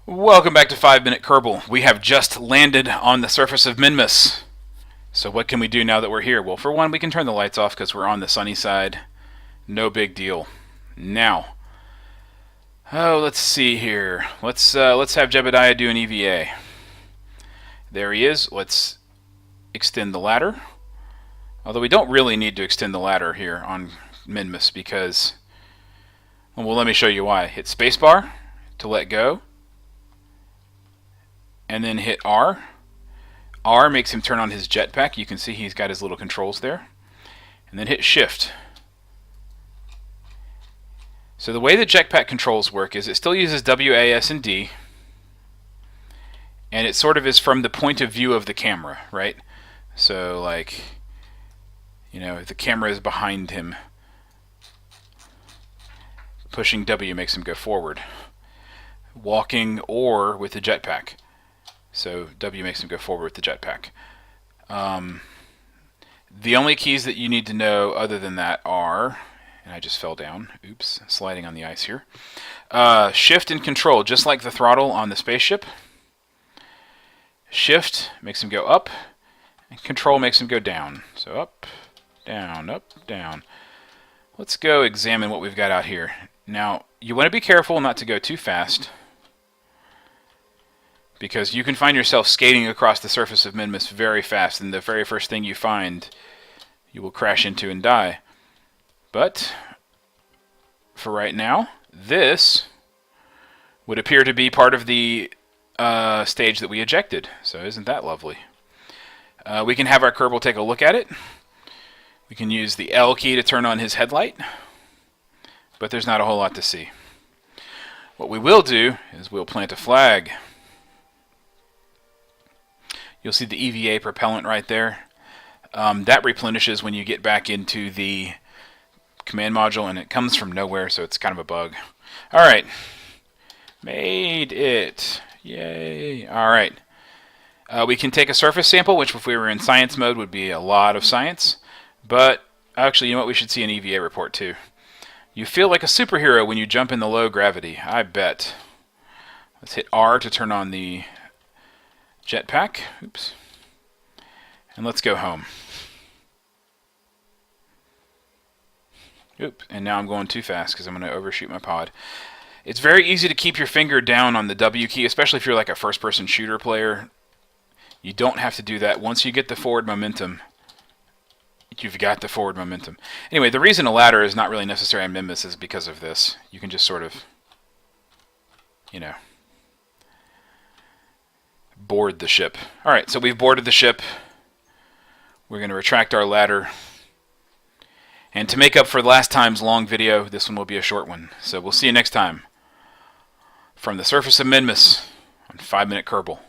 Welcome back to 5-Minute Kerbal. We have just landed on the surface of Minmus. So what can we do now that we're here? Well, for one, we can turn the lights off because we're on the sunny side. No big deal. Now, let's see here. Let's have Jebediah do an EVA. There he is. Let's extend the ladder. Although we don't really need to extend the ladder here on Minmus because, well, let me show you why. Hit spacebar to let go. And then hit R. R makes him turn on his jetpack. You can see he's got his little controls there. And then hit Shift. So the way the jetpack controls work is it still uses W, A, S, and D. And it sort of is from the point of view of the camera, right? So like, you know, the camera is behind him. Pushing W makes him go forward. Walking or with the jetpack. So W makes him go forward with the jetpack. The only keys that you need to know other than that are, and I just fell down, oops, sliding on the ice here. Shift and Control, just like the throttle on the spaceship. Shift makes him go up, and Control makes him go down. So up, down, down. Let's go examine what we've got out here. Now, you want to be careful not to go too fast, because you can find yourself skating across the surface of Minmus very fast, and the very first thing you find, you will crash into and die. But, for right now, this would appear to be part of the stage that we ejected. So isn't that lovely? We can have our Kerbal take a look at it. We can use the L key to turn on his headlight, but there's not a whole lot to see. What we will do is we'll plant a flag. You'll see the EVA propellant right there. That replenishes when you get back into the command module, and it comes from nowhere, so it's kind of a bug. Alright. Made it. Yay. Alright. We can take a surface sample, which if we were in science mode would be a lot of science. But, actually, you know what? We should see an EVA report, too. You feel like a superhero when you jump in the low gravity. I bet. Let's hit R to turn on the jetpack. Oops. And let's go home. Oop. And now I'm going too fast because I'm going to overshoot my pod. It's very easy to keep your finger down on the W key, especially if you're like a first-person shooter player. You don't have to do that. Once you get the forward momentum, you've got the forward momentum. Anyway, the reason a ladder is not really necessary on Minmus is because of this. You can just sort of, you know, board the ship. Alright, so we've boarded the ship. We're going to retract our ladder. And to make up for last time's long video, this one will be a short one. So we'll see you next time from the surface of Minmus on 5-Minute Kerbal.